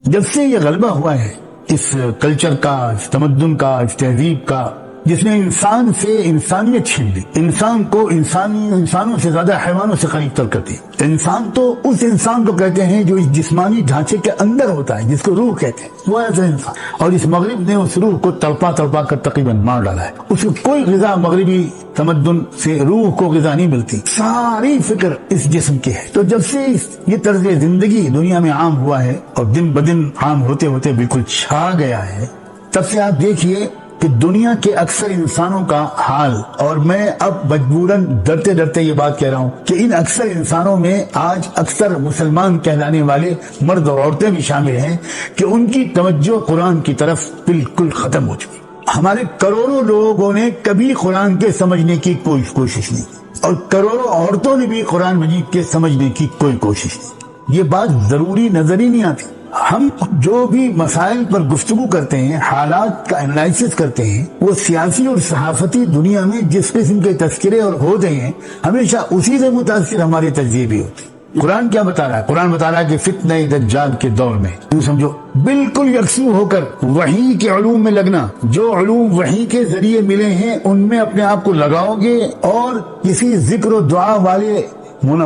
جب سے یہ غلبہ ہوا ہے اس کلچر کا، اس تمدن کا، اس تہذیب کا، جس نے انسان سے انسانیت چھین لی، انسان کو انسانوں سے زیادہ حیوانوں سے قریب تر کر دی۔ انسان تو اس انسان کو کہتے ہیں جو اس جسمانی ڈھانچے کے اندر ہوتا ہے، جس کو روح کہتے ہیں، وہ ایسا انسان۔ اور اس مغرب نے اس روح کو تڑپا کر تقریباً مار ڈالا ہے۔ اس کو کوئی غذا مغربی تمدن سے روح کو غذا نہیں ملتی، ساری فکر اس جسم کی ہے۔ تو جب سے یہ طرز زندگی دنیا میں عام ہوا ہے اور دن بدن عام ہوتے ہوتے بالکل چھا گیا ہے، تب سے آپ دیکھیے کہ دنیا کے اکثر انسانوں کا حال، اور میں اب مجبوراً ڈرتے یہ بات کہہ رہا ہوں کہ ان اکثر انسانوں میں آج اکثر مسلمان کہلانے والے مرد اور عورتیں بھی شامل ہیں کہ ان کی توجہ قرآن کی طرف بالکل ختم ہو چکی۔ ہمارے کروڑوں لوگوں نے کبھی قرآن کے سمجھنے کی کوئی کوشش نہیں کی، اور کروڑوں عورتوں نے بھی قرآن مجید کے سمجھنے کی کوئی کوشش نہیں۔ یہ بات ضروری نظر ہی نہیں آتی۔ ہم جو بھی مسائل پر گفتگو کرتے ہیں، حالات کا انالائسس کرتے ہیں، وہ سیاسی اور صحافتی دنیا میں جس قسم کے تذکرے اور ہوتے ہیں، ہمیشہ اسی سے متاثر ہمارے تجزیے بھی ہوتے ہیں۔ قرآن کیا بتا رہا ہے؟ قرآن بتا رہا ہے کہ فتنہ دجال کے دور میں تم سمجھو بالکل یکسو ہو کر وحی کے علوم میں لگنا، جو علوم وحی کے ذریعے ملے ہیں ان میں اپنے آپ کو لگاؤ گے، اور کسی ذکر و دعا والے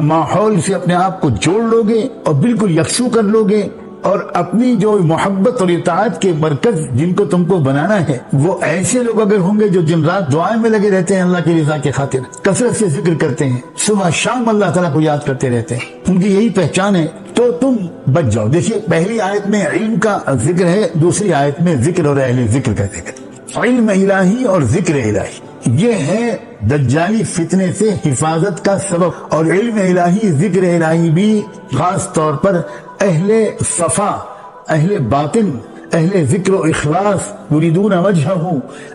ماحول سے اپنے آپ کو جوڑ لو گے اور بالکل یکسو کر لو گے، اور اپنی جو محبت اور اطاعت کے مرکز جن کو تم کو بنانا ہے، وہ ایسے لوگ اگر ہوں گے جو دن رات دعائیں میں لگے رہتے ہیں، اللہ کی رضا کی خاطر کثرت سے ذکر کرتے ہیں، صبح شام اللہ تعالیٰ کو یاد کرتے رہتے ہیں، ان کی یہی پہچان ہے، تو تم بچ جاؤ۔ دیکھیے پہلی آیت میں علم کا ذکر ہے، دوسری آیت میں ذکر اور اہل ذکر کا ذکر۔ علم الہی اور ذکر الہی یہ ہے دجالی فتنے سے حفاظت کا سبب، اور علم الہی ذکر الہی بھی خاص طور پر اہل صفا، اہل باطن، اہل ذکر و اخلاص، یریدون وجہہ،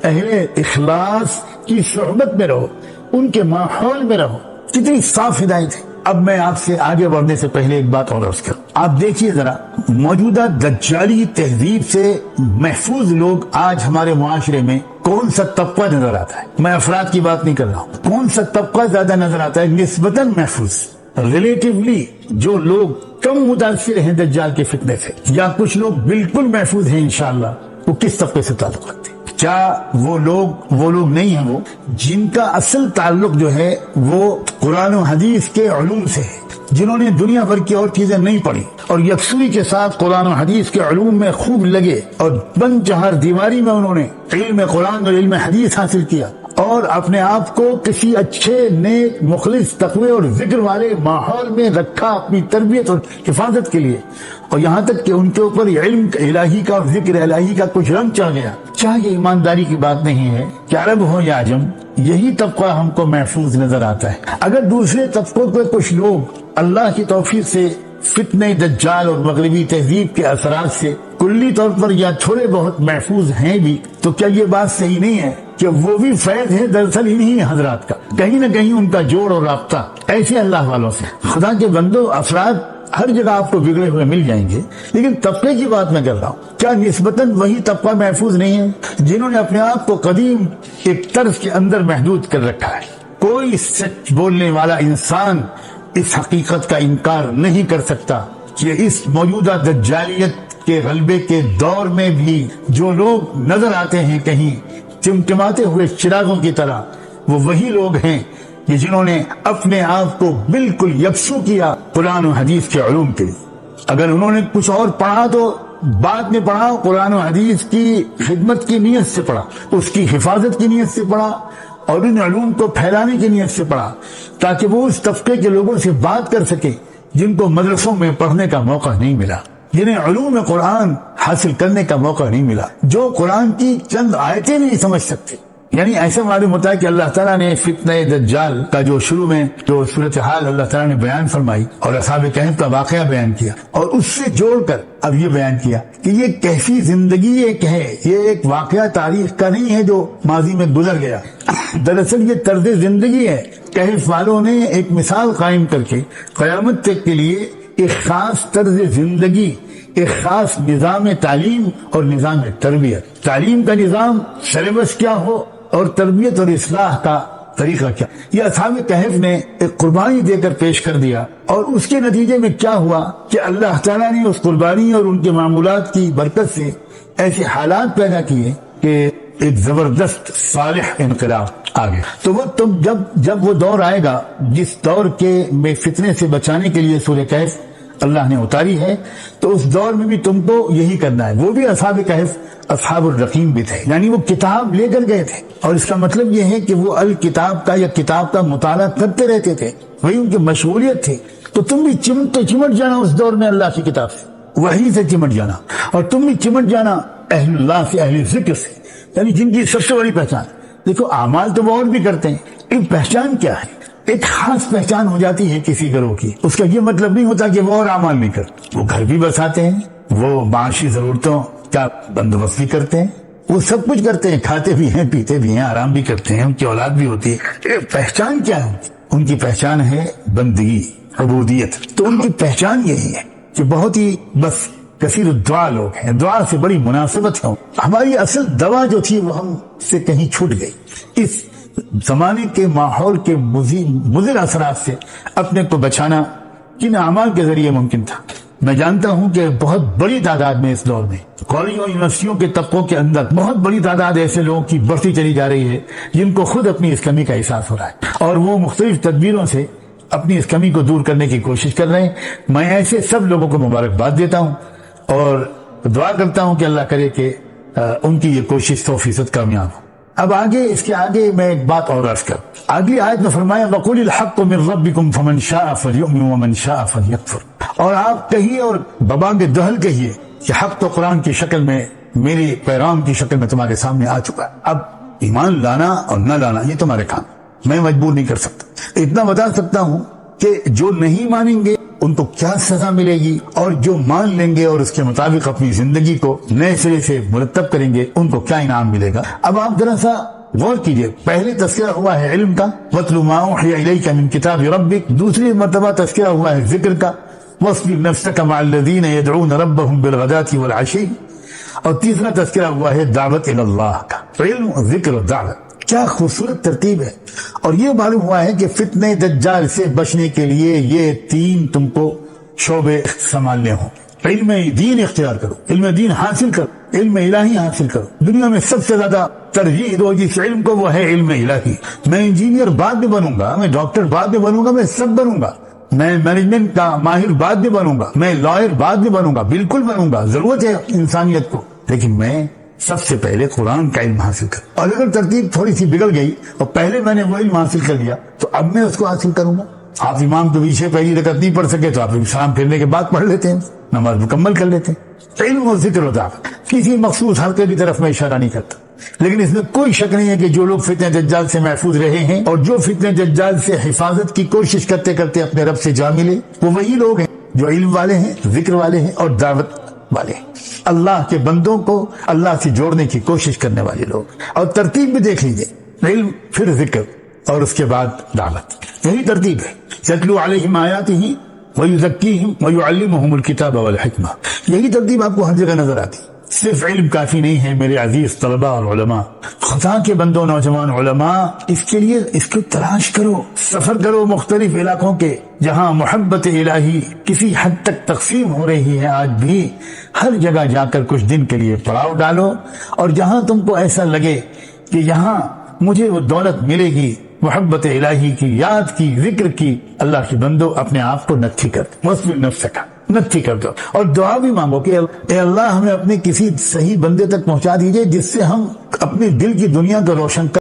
اہل اخلاص کی صحبت میں رہو، ان کے ماحول میں رہو۔ کتنی صاف ہدایت ہے۔ اب میں آپ سے آگے بڑھنے سے پہلے ایک بات اور عرض کروں۔ آپ دیکھیے ذرا موجودہ دجالی تہذیب سے محفوظ لوگ آج ہمارے معاشرے میں کون سا طبقہ نظر آتا ہے؟ میں افراد کی بات نہیں کر رہا ہوں، کون سا طبقہ زیادہ نظر آتا ہے نسبتاً محفوظ؟ ریلیٹیولی جو لوگ کم متاثر ہیں دجال کے فتنے سے، یا کچھ لوگ بالکل محفوظ ہیں انشاءاللہ، وہ کس طبقے سے تعلق رکھتے ہیں؟ کیا وہ لوگ نہیں ہیں وہ جن کا اصل تعلق جو ہے وہ قرآن و حدیث کے علوم سے ہے، جنہوں نے دنیا بھر کی اور چیزیں نہیں پڑھی اور یکسوئی کے ساتھ قرآن و حدیث کے علوم میں خوب لگے، اور بند چہار دیواری میں انہوں نے علم قرآن اور علم حدیث حاصل کیا، اور اپنے آپ کو کسی اچھے نیک مخلص تقوی اور ذکر والے ماحول میں رکھا اپنی تربیت اور حفاظت کے لیے، اور یہاں تک کہ ان کے اوپر علم الہی کا اور ذکر الہی کا کچھ رنگ چڑھ گیا۔ کیا یہ ایمانداری کی بات نہیں ہے کہ عرب ہو یا عجم یہی طبقہ ہم کو محفوظ نظر آتا ہے؟ اگر دوسرے طبقوں کے کچھ لوگ اللہ کی توفیق سے فتنہ دجال اور مغربی تہذیب کے اثرات سے کلی طور پر یا تھوڑے بہت محفوظ ہیں بھی، تو کیا یہ بات صحیح نہیں ہے کہ وہ بھی فیض ہے دراصل انہی حضرات کا؟ کہیں نہ کہیں ان کا جوڑ اور رابطہ ایسے اللہ والوں سے۔ خدا کے بندو، افراد ہر جگہ آپ کو بگڑے ہوئے مل جائیں گے، لیکن طبقے کی بات میں کر رہا ہوں، کیا نسبتاً وہی طبقہ محفوظ نہیں ہے جنہوں نے اپنے آپ کو قدیم ایک طرز کے اندر محدود کر رکھا ہے؟ کوئی سچ بولنے والا انسان اس حقیقت کا انکار نہیں کر سکتا کہ اس موجودہ دجالیت کے غلبے کے دور میں بھی جو لوگ نظر آتے ہیں کہیں چمٹماتے ہوئے چراغوں کی طرح، وہ وہی لوگ ہیں کہ جنہوں نے اپنے آپ کو بالکل یکسو کیا قرآن و حدیث کے علوم کے لیے۔ اگر انہوں نے کچھ اور پڑھا تو بعد میں پڑھا، قرآن و حدیث کی خدمت کی نیت سے پڑھا، اس کی حفاظت کی نیت سے پڑھا، اور ان علوم کو پھیلانے کی نیت سے پڑھا، تاکہ وہ اس طبقے کے لوگوں سے بات کر سکے جن کو مدرسوں میں پڑھنے کا موقع نہیں ملا، جنہیں علوم قرآن حاصل کرنے کا موقع نہیں ملا، جو قرآن کی چند آیتیں نہیں سمجھ سکتے۔ یعنی ایسا معلوم ہوتا ہے کہ اللہ تعالیٰ نے فتنہ دجال کا جو شروع میں جو صورتحال اللہ تعالیٰ نے بیان فرمائی اور اصحاب کہف کا واقعہ بیان کیا، اور اس سے جوڑ کر اب یہ بیان کیا کہ یہ کیسی زندگی ایک ہے، یہ ایک واقعہ تاریخ کا نہیں ہے جو ماضی میں گزر گیا، دراصل یہ طرز زندگی ہے۔ کہف والوں نے ایک مثال قائم کر کے قیامت تک کے لیے ایک خاص طرز زندگی، ایک خاص نظام تعلیم اور نظام تربیت، تعلیم کا نظام سلیبس کیا ہو اور تربیت اور اصلاح کا طریقہ کیا؟ یہ اصحاب کہف نے ایک قربانی دے کر پیش کر دیا، اور اس کے نتیجے میں کیا ہوا کہ اللہ تعالیٰ نے اس قربانی اور ان کے معمولات کی برکت سے ایسے حالات پیدا کیے کہ ایک زبردست صالح انقلاب آ گیا۔ تو وہ تم جب وہ دور آئے گا جس دور کے میں فتنے سے بچانے کے لیے سورہ کہف اللہ نے اتاری ہے، تو اس دور میں بھی تم کو یہی کرنا ہے۔ وہ بھی اصحاب کہف اصحاب الرقیم بھی تھے، یعنی وہ کتاب لے کر گئے تھے، اور اس کا مطلب یہ ہے کہ وہ الکتاب کا یا کتاب کا مطالعہ کرتے رہتے تھے، وہی ان کی مشغولیت تھی۔ تو تم بھی چمٹ جانا اس دور میں اللہ کی کتاب سے، وہی سے چمٹ جانا، اور تم بھی چمٹ جانا اہل اللہ سے، اہل ذکر سے، یعنی جن کی سب سے بڑی پہچان۔ دیکھو اعمال تو وہ اور بھی کرتے ہیں، ایک پہچان کیا ہے؟ ایک خاص پہچان ہو جاتی ہے کسی گروہ کی، اس کا یہ مطلب نہیں ہوتا کہ وہ اور اعمال نہیں کرتے۔ وہ گھر بھی بساتے ہیں، وہ معاشی ضرورتوں کا بندوبست بھی کرتے ہیں، وہ سب کچھ کرتے ہیں، کھاتے بھی ہیں، پیتے بھی ہیں، آرام بھی کرتے ہیں، ان کی اولاد بھی ہوتی ہے۔ پہچان کیا ہے ان کی؟ پہچان ہے بندگی، عبودیت۔ تو ان کی پہچان یہی ہے کہ بہت ہی بس کثیر الدعا لوگ ہیں، دعا سے بڑی مناسبت ہے۔ ہماری اصل دوا جو تھی وہ ہم سے کہیں چھوٹ گئی۔ اس زمانے کے ماحول کے مضر اثرات سے اپنے کو بچانا کن اعمال کے ذریعے ممکن تھا؟ میں جانتا ہوں کہ بہت بڑی تعداد میں اس دور میں کالج اور یونیورسٹیوں کے طبقوں کے اندر بہت بڑی تعداد ایسے لوگوں کی بڑھتی چلی جا رہی ہے جن کو خود اپنی اس کمی کا احساس ہو رہا ہے، اور وہ مختلف تدبیروں سے اپنی اس کمی کو دور کرنے کی کوشش کر رہے ہیں۔ میں ایسے سب لوگوں کو مبارکباد دیتا ہوں اور دعا کرتا ہوں کہ اللہ کرے کہ ان کی یہ کوشش 100% کامیاب ہو۔ اب اس کے آگے میں ایک بات اور عرض کروں۔ اگلی آیت میں فرمایا وَقُلِ الْحَقُّ مِنْ رَبِّكُمْ فَمَنْ شَاءَ فَلْيُؤْمِنْ وَمَنْ شَاءَ فَلْيَكْفُرْ۔ اور آپ کہیے اور ببانگ دہل کہیے کہ حق تو قرآن کی شکل میں، میری پیغام کی شکل میں تمہارے سامنے آ چکا ہے، اب ایمان لانا اور نہ لانا یہ تمہارے کام، میں مجبور نہیں کر سکتا۔ اتنا بتا سکتا ہوں کہ جو نہیں مانیں گے ان کو کیا سزا ملے گی، اور جو مان لیں گے اور اس کے مطابق اپنی زندگی کو نئے سرے سے مرتب کریں گے ان کو کیا انعام ملے گا۔ اب آپ ذرا سا غور کیجئے، پہلے تذکرہ ہوا ہے علم کا، وَاتْلُ مَا أُوحِيَ إِلَيْكَ مِن كِتَابِ رَبِّكَ، دوسری مرتبہ تذکرہ ہوا ہے ذکر کا، وَاصْبِرْ نَفْسَكَ مَعَ الَّذِينَ يَدْعُونَ رَبَّهُم بِالْغَدَاةِ وَالْعَشِيِّ، اور تیسرا تذکرہ ہوا ہے دعوت اللہ کا، علم، ذکر اور دعوت۔ کیا خوبصورت ترتیب ہے۔ اور یہ معلوم ہوا ہے کہ فتنہ دجال سے بچنے کے لیے یہ تین تم کو شعبے سنبھالنے ہوں۔ علم دین اختیار کرو، علم دین حاصل کرو، علم الہی حاصل کرو۔ دنیا میں سب سے زیادہ ترجیح دو جس علم کو، وہ ہے علم الہی۔ میں انجینئر بعد میں بنوں گا، میں ڈاکٹر بعد میں بنوں گا، میں سب بنوں گا، میں مینجمنٹ کا ماہر بعد میں بنوں گا، میں لائر بعد میں بنوں گا، بالکل بنوں گا، ضرورت ہے انسانیت کو، لیکن میں سب سے پہلے قرآن کا علم حاصل کروں۔ اور اگر ترتیب تھوڑی سی بگڑ گئی اور پہلے میں نے وہ علم حاصل کر لیا تو اب میں اس کو حاصل کروں گا۔ آپ امام کے پیچھے پہلی رکعت نہیں پڑھ سکے تو آپ سلام پھرنے کے بعد پڑھ لیتے ہیں، نماز مکمل کر لیتے ہیں۔ علم اور ذکر و دعوت، کسی مخصوص حلقے کی طرف میں اشارہ نہیں کرتا، لیکن اس میں کوئی شک نہیں ہے کہ جو لوگ فتنہ دجال سے محفوظ رہے ہیں اور جو فتنہ دجال سے حفاظت کی کوشش کرتے کرتے اپنے رب سے جا ملے، وہ وہی لوگ ہیں جو علم والے ہیں، ذکر والے ہیں اور دعوت والے ہیں، اللہ کے بندوں کو اللہ سے جوڑنے کی کوشش کرنے والے لوگ۔ اور ترتیب بھی دیکھ لیجئے، علم، پھر ذکر، اور اس کے بعد دعوت، یہی ترتیب ہے۔ یتلو علیہم آیاتہ ویزکیہم ویعلمہم الکتاب والحکمہ، یہی ترتیب آپ کو ہر جگہ نظر آتی۔ صرف علم کافی نہیں ہے میرے عزیز طلباء اور علماء، خدا کے بندوں، نوجوان علماء، اس کے لیے اس کو تلاش کرو، سفر کرو مختلف علاقوں کے جہاں محبت الہی کسی حد تک تقسیم ہو رہی ہے آج بھی، ہر جگہ جا کر کچھ دن کے لیے پڑاؤ ڈالو، اور جہاں تم کو ایسا لگے کہ یہاں مجھے وہ دولت ملے گی محبت الہی کی، یاد کی، ذکر کی، اللہ کے بندو اپنے آپ کو نتھی کر دو، وَاصْبِرْ نَفْسَكَ، نتھی کر دو، اور دعا بھی مانگو کہ اے اللہ ہمیں اپنے کسی صحیح بندے تک پہنچا دیجئے جس سے ہم اپنے دل کی دنیا کو روشن کر